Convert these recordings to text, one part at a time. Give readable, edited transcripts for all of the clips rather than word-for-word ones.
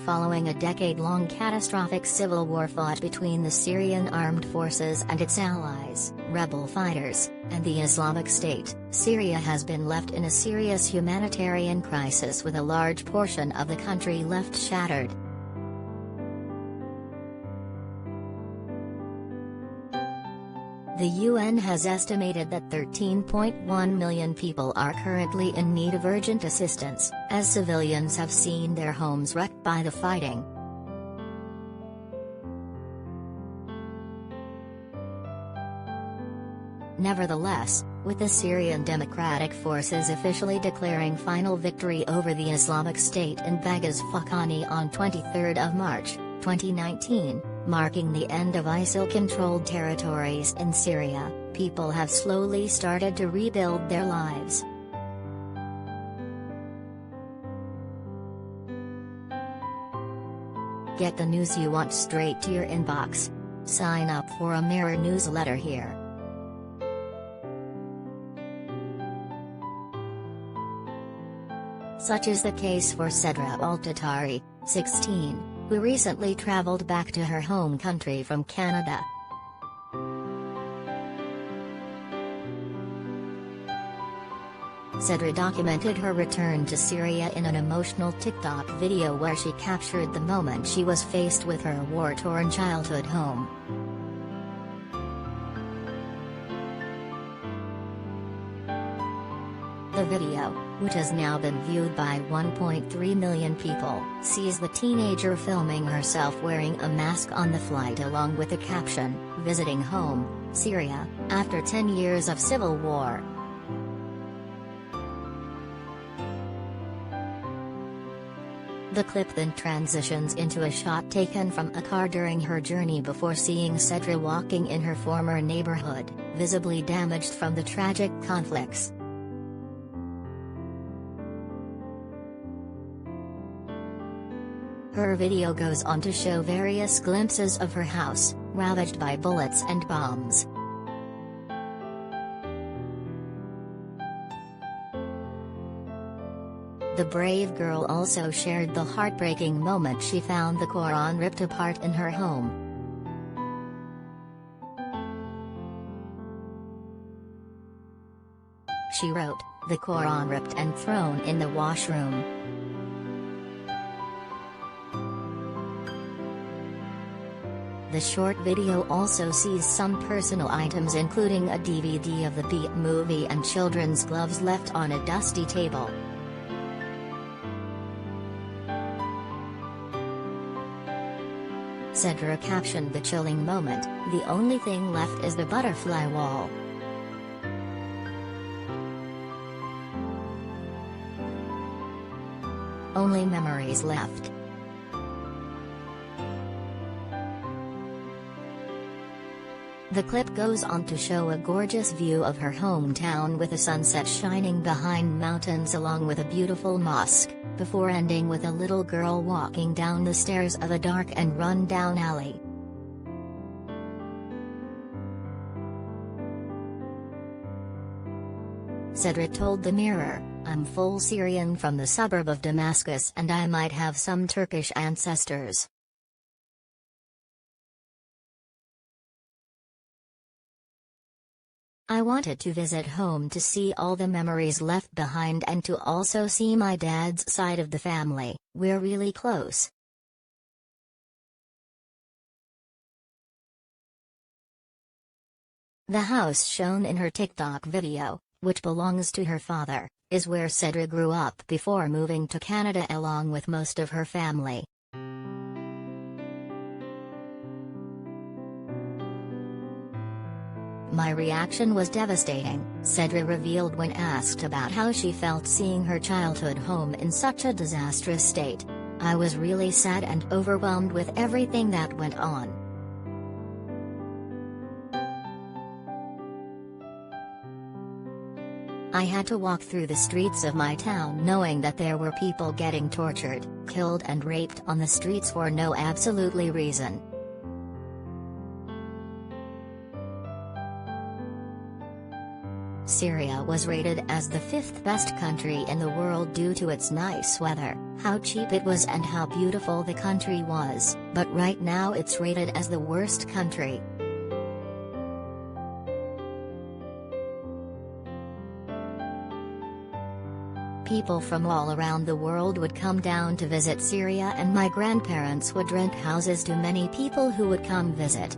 following a decade-long catastrophic civil war fought between the Syrian Armed Forces and its allies, rebel fighters, and the Islamic State. Syria has been left in a serious humanitarian crisis with a large portion of the country left shattered. The UN has estimated that 13.1 million people are currently in need of urgent assistance, as civilians have seen their homes wrecked by the fighting. Nevertheless, with the Syrian Democratic Forces officially declaring final victory over the Islamic State in Baghouz Fakhani on 23 March, 2019, marking the end of ISIL-controlled territories in Syria, people have slowly started to rebuild their lives. Get the news you want straight to your inbox. Sign up for a Mirror newsletter here. Such is the case for Sedra Al-Tatari, 16, who recently traveled back to her home country from Canada. Sedra documented her return to Syria in an emotional TikTok video where she captured the moment she was faced with her war-torn childhood home. The video, which has now been viewed by 1.3 million people, sees the teenager filming herself wearing a mask on the flight along with the caption, "Visiting home, Syria, after 10 years of civil war." The clip then transitions into a shot taken from a car during her journey before seeing Sedra walking in her former neighborhood, visibly damaged from the tragic conflicts. Her video goes on to show various glimpses of her house, ravaged by bullets and bombs. The brave girl also shared the heartbreaking moment she found the Quran ripped apart in her home. She wrote, "The Quran ripped and thrown in the washroom." The short video also sees some personal items including a DVD of the Beat movie and children's gloves left on a dusty table. Sedra captioned the chilling moment, "The only thing left is the butterfly wall." Only memories left. The clip goes on to show a gorgeous view of her hometown with a sunset shining behind mountains along with a beautiful mosque, before ending with a little girl walking down the stairs of a dark and run-down alley. Sedra told the Mirror, "I'm full Syrian from the suburb of Damascus and I might have some Turkish ancestors. I wanted to visit home to see all the memories left behind and to also see my dad's side of the family, we're really close." The house shown in her TikTok video, which belongs to her father, is where Sedra grew up before moving to Canada along with most of her family. "My reaction was devastating," Sedra revealed when asked about how she felt seeing her childhood home in such a disastrous state. "I was really sad and overwhelmed with everything that went on. I had to walk through the streets of my town knowing that there were people getting tortured, killed and raped on the streets for no absolutely reason. Syria was rated as the 5th best country in the world due to its nice weather, how cheap it was and how beautiful the country was, but right now it's rated as the worst country. People from all around the world would come down to visit Syria, and my grandparents would rent houses to many people who would come visit.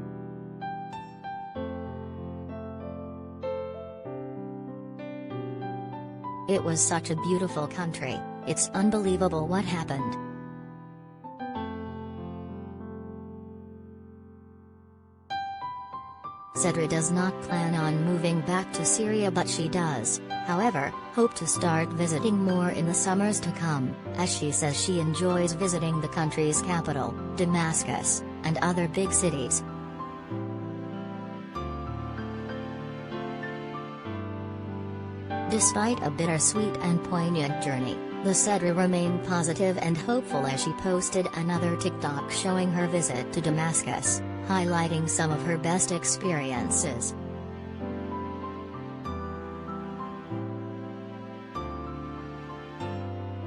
It was such a beautiful country, it's unbelievable what happened. Cedra does not plan on moving back to Syria, but she does, however, hope to start visiting more in the summers to come, as she says she enjoys visiting the country's capital, Damascus, and other big cities. Despite a bittersweet and poignant journey, the Cedra remained positive and hopeful as she posted another TikTok showing her visit to Damascus, highlighting some of her best experiences.